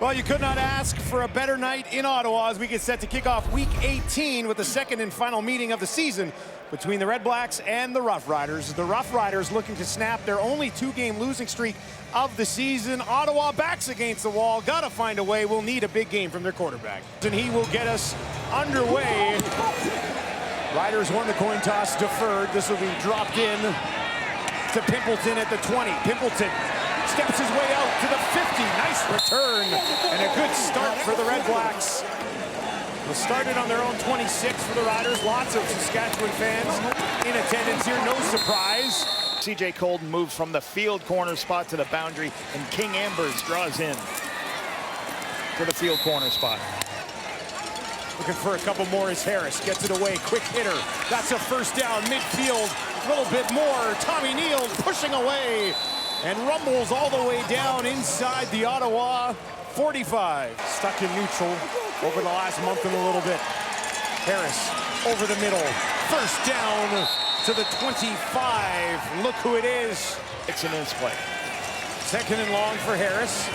Well, you could not ask for a better night in Ottawa as we get set to kick off Week 18 with the second and final meeting of the season between the Red Blacks and the Roughriders. The Roughriders looking to snap their only two-game losing streak of the season. Ottawa backs against the wall. Gotta find a way. We'll need a big game from their quarterback. And he will get us underway. Riders won the coin toss, deferred. This will be dropped in to Pimpleton at the 20. Pimpleton steps his way out to the 50. Nice return and a good start for the Red Blacks. They started on their own 26 for the Riders. Lots of Saskatchewan fans in attendance here. No surprise. CJ Colden moved from the field corner spot to the boundary, and King Ambers draws in to the field corner spot. Looking for a couple more as Harris gets it away. Quick hitter. That's a first down midfield. A little bit more. Tommy Neal pushing away and rumbles all the way down inside the Ottawa 45. Stuck in neutral over the last month and a little bit. Harris over the middle. First down to the 25. Look who it is. It's an play. Second and long for Harris.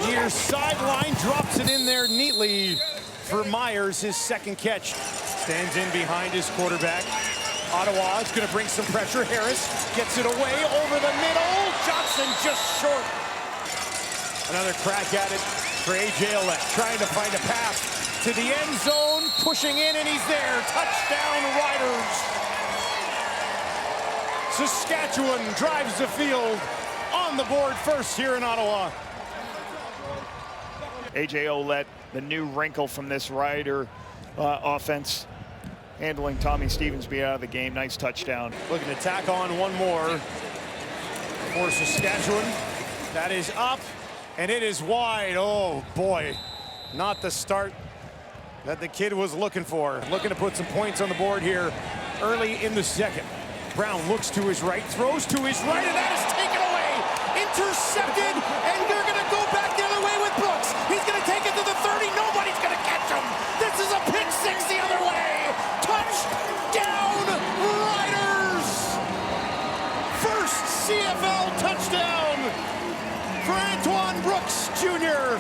Near sideline, drops it in there neatly for Myers, his second catch. Stands in behind his quarterback. Ottawa is going to bring some pressure. Harris gets it away over the middle. Johnson just short. Another crack at it for A.J. Ouellette, trying to find a path to the end zone, pushing in, and he's there. Touchdown, Riders. Saskatchewan drives the field on the board first here in Ottawa. A.J. Ouellette, the new wrinkle from this Rider offense, handling Tommy Stevensby out of the game. Nice touchdown. Looking to tack on one more for Saskatchewan. That is up, and it is wide. Oh, boy. Not the start that the kid was looking for. Looking to put some points on the board here early in the second. Brown looks to his right, throws to his right, and that is taken away. Intercepted, and they're going to go back the other way with Brooks. He's going to take it to the 30. Nobody's going to catch him. This is a pick six the other way. Touchdown, Riders! First CFL touchdown for Antoine Brooks Jr.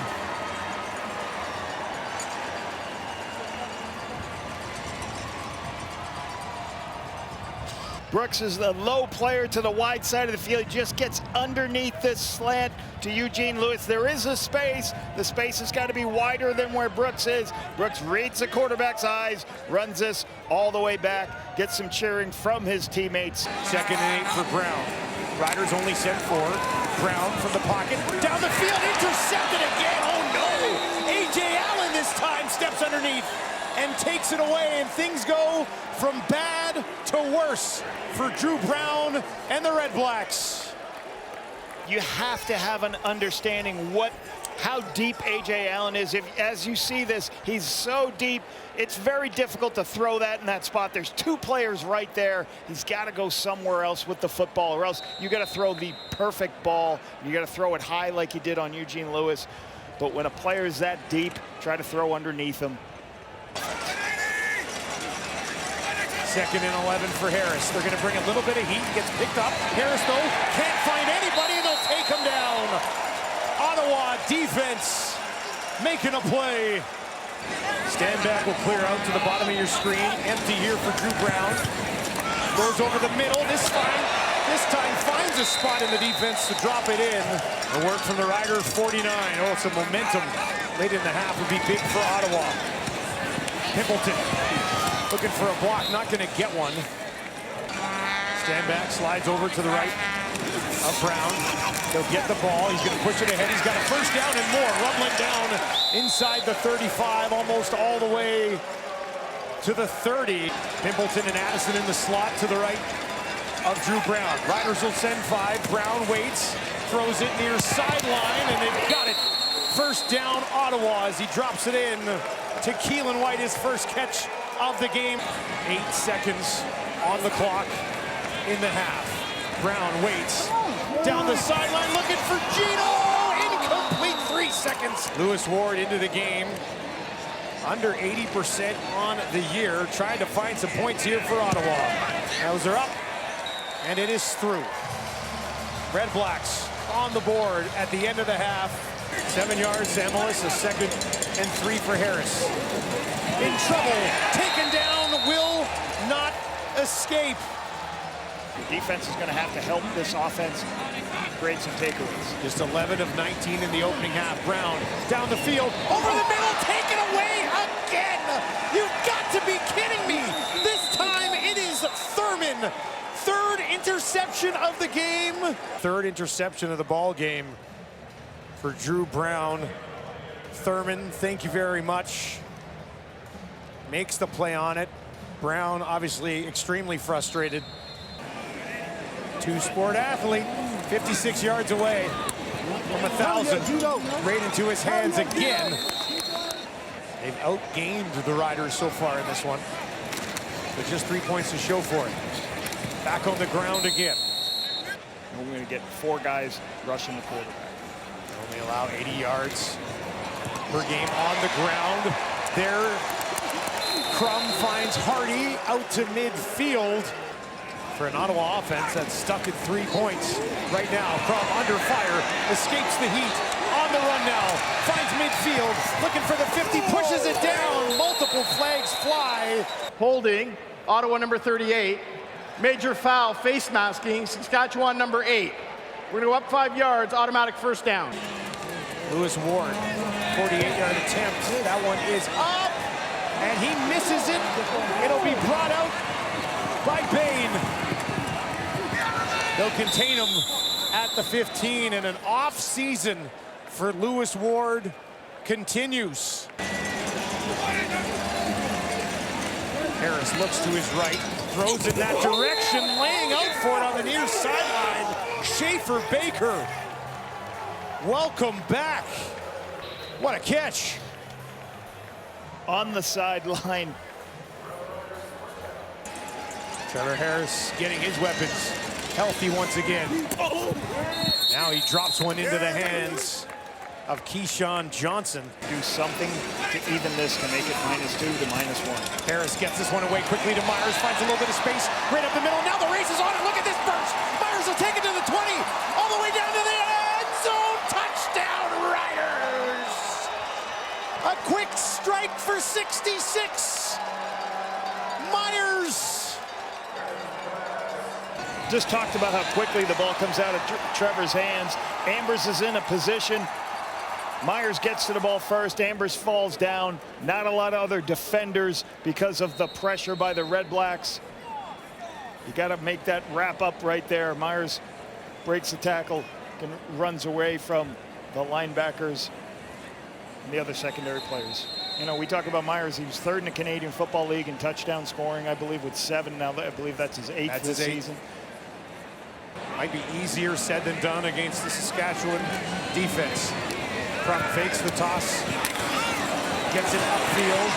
Brooks is the low player to the wide side of the field. Just gets underneath this slant to Eugene Lewis. There is a space. The space has got to be wider than where Brooks is. Brooks reads the quarterback's eyes, runs this all the way back, gets some cheering from his teammates. Second and 8 for Brown. Riders only sent 4. Brown from the pocket, down the field, intercepted again. Oh no! A.J. Allen this time steps underneath and takes it away, and things go from bad to worse for Drew Brown and the Red Blacks. You have to have an understanding how deep A.J. Allen is. As you see this, he's so deep, it's very difficult to throw that in that spot. There's 2 players right there. He's got to go somewhere else with the football, or else you got to throw the perfect ball. You got to throw it high like you did on Eugene Lewis. But when a player is that deep, try to throw underneath him. Second and 11 for Harris. They're going to bring a little bit of heat. Gets picked up. Harris, though, can't find anybody, and they'll take him down. Ottawa defense making a play. Stand back will clear out to the bottom of your screen. Empty here for Drew Brown. Goes over the middle. This time finds a spot in the defense to drop it in. The work from the Riders, 49. Oh, some momentum late in the half would be big for Ottawa. Pimpleton looking for a block, not going to get one. Stand back, slides over to the right of Brown. He'll get the ball. He's going to push it ahead. He's got a first down and more. Rumbling down inside the 35, almost all the way to the 30. Pimpleton and Addison in the slot to the right of Drew Brown. Riders will send 5. Brown waits, throws it near sideline, and they've got it. First down, Ottawa, as he drops it in to Keelan White, his first catch of the game. 8 seconds on the clock in the half. Brown waits down the sideline, looking for Gino. Incomplete, 3 seconds. Lewis Ward into the game. Under 80% on the year. Trying to find some points here for Ottawa. Those are up, and it is through. Red Blacks on the board at the end of the half. 7 yards to Emilus, a 2nd and 3 for Harris. In trouble, taken down, will not escape. The defense is going to have to help this offense create some takeaways. Just 11 of 19 in the opening half. Brown down the field, over the middle, taken away again. You've got to be kidding me. This time it is Thurman. 3rd interception of the game. 3rd interception of the ball game for Drew Brown. Thurman, thank you very much. Makes the play on it. Brown obviously extremely frustrated. Two-sport athlete, 56 yards away from 1,000. Right into his hands again. They've outgained the Riders so far in this one, but just 3 points to show for it. Back on the ground again. We're going to get 4 guys rushing the quarterback. Only allow 80 yards per game on the ground. There, Crum finds Hardy out to midfield. For an Ottawa offense that's stuck at 3 points right now. Crum under fire, escapes the heat, on the run now, finds midfield, looking for the 50, pushes it down, multiple flags fly. Holding, Ottawa number 38. Major foul, face masking, Saskatchewan number 8. We're gonna go up 5 yards, automatic first down. Lewis Ward, 48-yard attempt. That one is up, and he misses it. It'll be brought out by Bain. They'll contain him at the 15, and an off season for Lewis Ward continues. Harris looks to his right, throws in that direction, laying out for it on the near sideline. Schaefer Baker, welcome back. What a catch. On the sideline. Trevor Harris getting his weapons healthy once again. Now he drops one into the hands of Keyshawn Johnson. Do something to even this to make it -2 to -1. Harris gets this one away quickly to Myers, finds a little bit of space right up the middle. Now the race is on, and look at this burst. Myers will take it to the 20, all the way down to the end zone. Touchdown, Riders. A quick strike for 66. Myers. Just talked about how quickly the ball comes out of Trevor's hands. Ambers is in a position. Myers gets to the ball first. Ambers falls down. Not a lot of other defenders because of the pressure by the Red Blacks. You got to make that wrap up right there. Myers breaks the tackle and runs away from the linebackers and the other secondary players. You know, we talk about Myers. He was 3rd in the Canadian Football League in touchdown scoring, I believe, with 7. Now I believe that's his 8th this season. Might be easier said than done against the Saskatchewan defense. Crum fakes the toss, gets it upfield,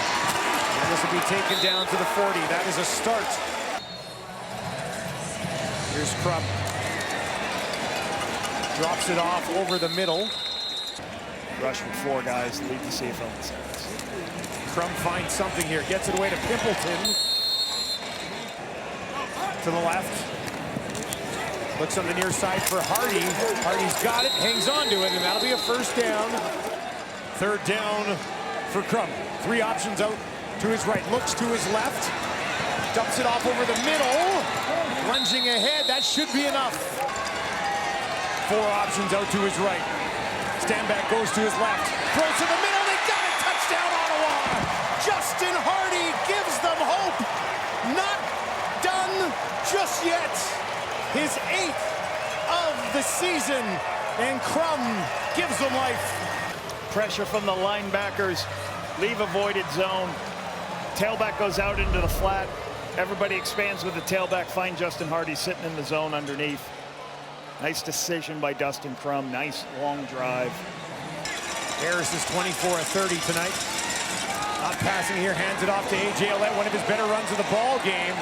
and this will be taken down to the 40. That is a start. Here's Crum. Drops it off over the middle. Rush with 4 guys, lead the CFL in sacks. Crum finds something here, gets it away to Pimpleton. To the left. Looks on the near side for Hardy. Hardy's got it, hangs on to it, and that'll be a first down. 3rd down for Crum. 3 options out to his right, looks to his left. Dumps it off over the middle. Lunging ahead, that should be enough. 4 options out to his right. Standback goes to his left. Throws to the middle, they got it! Touchdown, Ottawa! Justin Hardy gives them hope. Not done just yet. His 8th of the season, and Crum gives them life. Pressure from the linebackers, leave avoided zone. Tailback goes out into the flat. Everybody expands with the tailback. Find Justin Hardy sitting in the zone underneath. Nice decision by Dustin Crum. Nice long drive. Harris is 24 of 30 tonight. Not passing here, hands it off to A.J. Ouellette, one of his better runs of the ball game.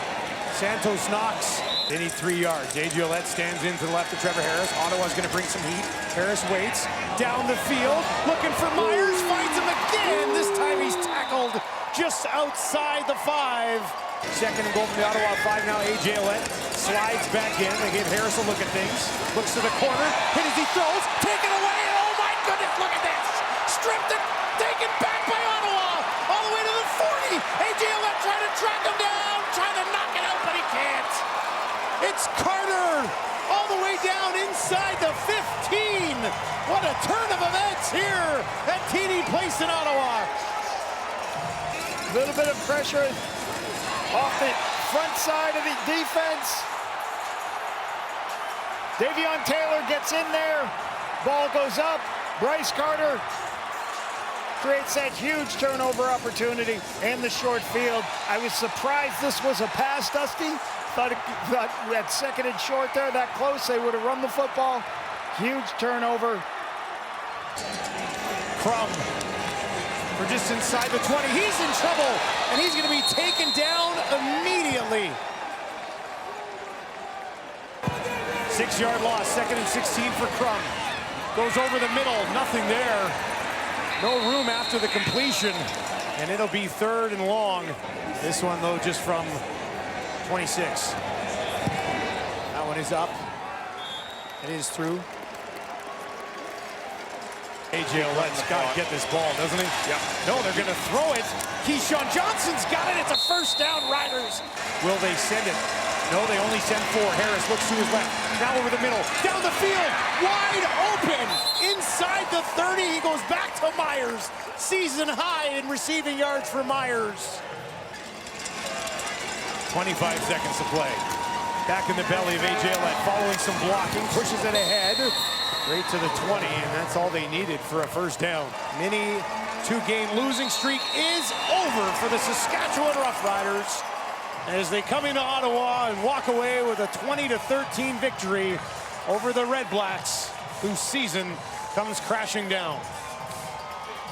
Santos knocks. They need 3 yards. A.J. Ouellette stands in to the left of Trevor Harris. Ottawa's going to bring some heat. Harris waits down the field, looking for Myers, finds him again. This time he's tackled just outside the 5. 2nd and goal from the Ottawa 5 now. A.J. Ouellette slides back in. They gave Harris a look at things. Looks to the corner, hit as he throws, taken away. Oh my goodness, look at this. stripped and taken back by Ottawa. All the way to the 40. A.J. Ouellette trying to track him down, trying to knock it out, but he can't. It's Carter all the way down inside the 15. What a turn of events here at TD Place in Ottawa. A little bit of pressure off the front side of the defense. Davion Taylor gets in there. Ball goes up. Bryce Carter creates that huge turnover opportunity in the short field. I was surprised this was a pass, Dusty. Thought at second and short there, that close, they would have run the football. Huge turnover. Crum for just inside the 20. He's in trouble, and he's going to be taken down immediately. 6-yard loss, 2nd and 16 for Crum. Goes over the middle, nothing there. No room after the completion, and it'll be 3rd and long. This one, though, just from 26. That one is up. It is through. A.J. Ouellette's got to get this ball, doesn't he? Yep. No, they're going to throw it. Keyshawn Johnson's got it. It's a first down, Riders. Will they send it? No, they only send 4. Harris looks to his left. Now over the middle. Down the field. Wide open. Inside the 30. He goes back to Myers. Season high in receiving yards for Myers. 25 seconds to play. Back in the belly of A.J. Ouellette. Following some blocking. Pushes it ahead. Right to the 20, and that's all they needed for a first down. Mini 2-game losing streak is over for the Saskatchewan Roughriders as they come into Ottawa and walk away with a 20-13 victory over the Red Blacks, whose season comes crashing down.